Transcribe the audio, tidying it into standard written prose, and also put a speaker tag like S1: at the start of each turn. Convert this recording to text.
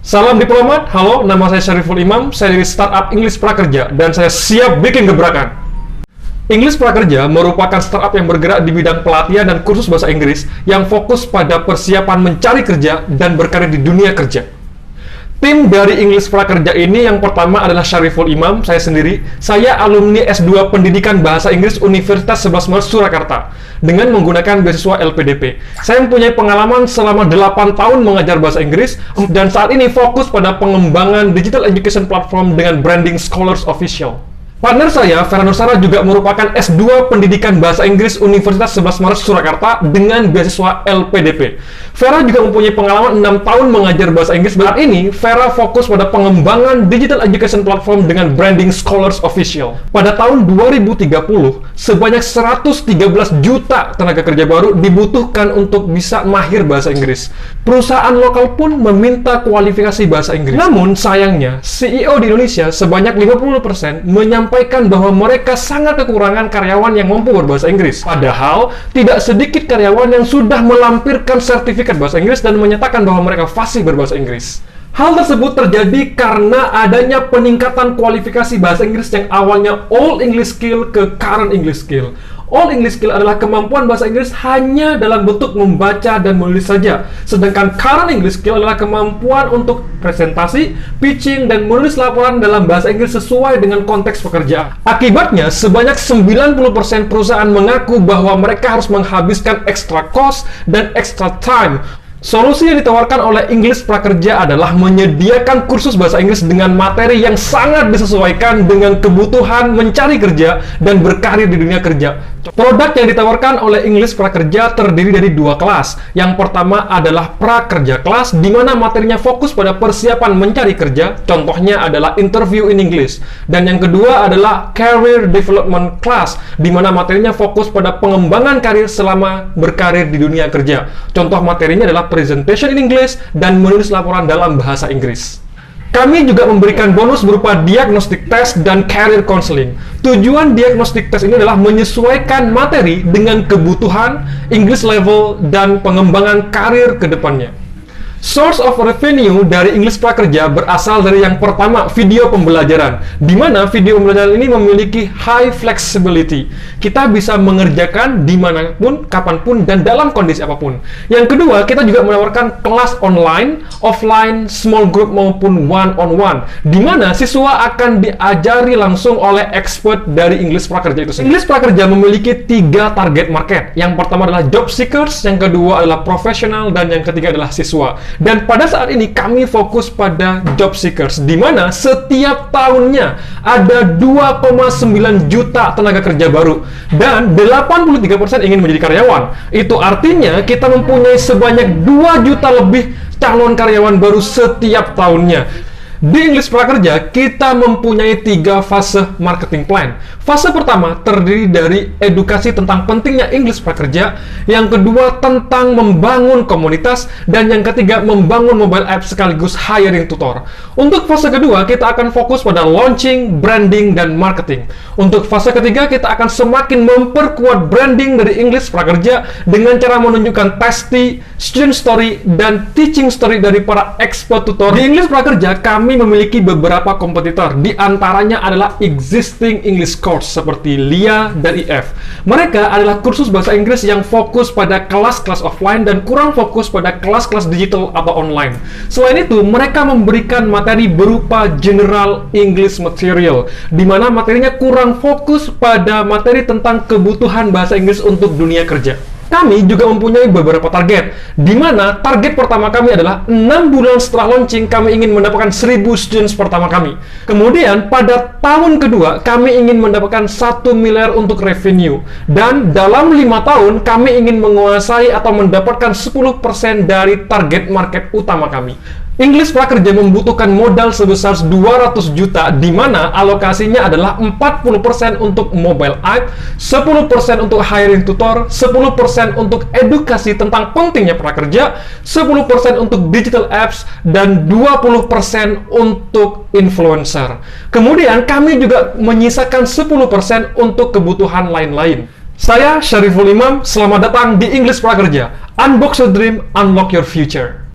S1: Salam diplomat, halo, nama saya Syariful Imam, saya dari startup English Prakerja, dan saya siap bikin gebrakan. English Prakerja merupakan startup yang bergerak di bidang pelatihan dan kursus bahasa Inggris yang fokus pada persiapan mencari kerja dan berkarir di dunia kerja. Tim dari English Prakerja ini yang pertama adalah Syariful Imam, saya sendiri. Saya alumni S2 Pendidikan Bahasa Inggris Universitas 11 Maret Surakarta dengan menggunakan beasiswa LPDP. Saya mempunyai pengalaman selama 8 tahun mengajar bahasa Inggris dan saat ini fokus pada pengembangan digital education platform dengan branding Scholars Official. Partner saya, Vera Nursara, juga merupakan S2 Pendidikan Bahasa Inggris Universitas 11 Maret Surakarta dengan beasiswa LPDP. Vera juga mempunyai pengalaman 6 tahun mengajar bahasa Inggris. Saat ini, Vera fokus pada pengembangan digital education platform dengan branding Scholars Official. Pada tahun 2030, sebanyak 113 juta tenaga kerja baru dibutuhkan untuk bisa mahir bahasa Inggris. Perusahaan lokal pun meminta kualifikasi bahasa Inggris. Namun, sayangnya, CEO di Indonesia sebanyak 50% menyampaikan bahwa mereka sangat kekurangan karyawan yang mampu berbahasa Inggris. Padahal, tidak sedikit karyawan yang sudah melampirkan sertifikat bahasa Inggris dan menyatakan bahwa mereka fasih berbahasa Inggris. Hal tersebut terjadi karena adanya peningkatan kualifikasi bahasa Inggris yang awalnya Old English Skill ke Current English Skill. Old English Skill adalah kemampuan bahasa Inggris hanya dalam bentuk membaca dan menulis saja. Sedangkan Current English Skill adalah kemampuan untuk presentasi, pitching, dan menulis laporan dalam bahasa Inggris sesuai dengan konteks pekerjaan. Akibatnya, sebanyak 90% perusahaan mengaku bahwa mereka harus menghabiskan extra cost dan extra time. Solusi yang ditawarkan oleh English Prakerja adalah menyediakan kursus bahasa Inggris dengan materi yang sangat disesuaikan dengan kebutuhan mencari kerja dan berkarir di dunia kerja. Produk yang ditawarkan oleh English Prakerja terdiri dari dua kelas. Yang pertama adalah Prakerja Kelas, di mana materinya fokus pada persiapan mencari kerja, contohnya adalah interview in English. Dan yang kedua adalah Career Development Class, di mana materinya fokus pada pengembangan karir selama berkarir di dunia kerja. Contoh materinya adalah presentation in English dan menulis laporan dalam bahasa Inggris. Kami juga memberikan bonus berupa diagnostic test dan career counseling. Tujuan diagnostic test ini adalah menyesuaikan materi dengan kebutuhan, English level, dan pengembangan karir ke depannya. Source of revenue dari English Prakerja berasal dari yang pertama, video pembelajaran, di mana video pembelajaran ini memiliki high flexibility. Kita bisa mengerjakan dimanapun, kapanpun, dan dalam kondisi apapun. Yang kedua, kita juga menawarkan kelas online, offline, small group maupun one-on-one, di mana siswa akan diajari langsung oleh expert dari English Prakerja itu sendiri. English Prakerja memiliki 3 target market. Yang pertama adalah job seekers, yang kedua adalah profesional, dan yang ketiga adalah siswa. Dan pada saat ini kami fokus pada job seekers, di mana setiap tahunnya ada 2,9 juta tenaga kerja baru dan 83% ingin menjadi karyawan. Itu artinya kita mempunyai sebanyak 2 juta lebih calon karyawan baru setiap tahunnya. Di English Prakerja, kita mempunyai 3 fase marketing plan. Fase pertama terdiri dari edukasi tentang pentingnya English Prakerja, yang kedua tentang membangun komunitas, dan yang ketiga membangun mobile app sekaligus hiring tutor. Untuk fase kedua, kita akan fokus pada launching, branding, dan marketing. Untuk fase ketiga, kita akan semakin memperkuat branding dari English Prakerja dengan cara menunjukkan testimoni, student story, dan teaching story dari para expert tutor. Di English Prakerja, kami memiliki beberapa kompetitor, di antaranya adalah existing English course seperti LIA dan IF. Mereka adalah kursus bahasa Inggris yang fokus pada kelas-kelas offline dan kurang fokus pada kelas-kelas digital atau online. Selain itu, mereka memberikan materi berupa general English material, di mana materinya kurang fokus pada materi tentang kebutuhan bahasa Inggris untuk dunia kerja. Kami juga mempunyai beberapa target, di mana target pertama kami adalah 6 bulan setelah launching, kami ingin mendapatkan 1000 students pertama kami. Kemudian, pada tahun kedua, kami ingin mendapatkan 1 miliar untuk revenue. Dan dalam 5 tahun, kami ingin menguasai atau mendapatkan 10% dari target market utama kami. English Prakerja membutuhkan modal sebesar 200 juta, di mana alokasinya adalah 40% untuk mobile app, 10% untuk hiring tutor, 10% untuk edukasi tentang pentingnya prakerja, 10% untuk digital apps, dan 20% untuk influencer. Kemudian kami juga menyisakan 10% untuk kebutuhan lain-lain. Saya Syariful Imam, selamat datang di English Prakerja. Unbox your dream, unlock your future.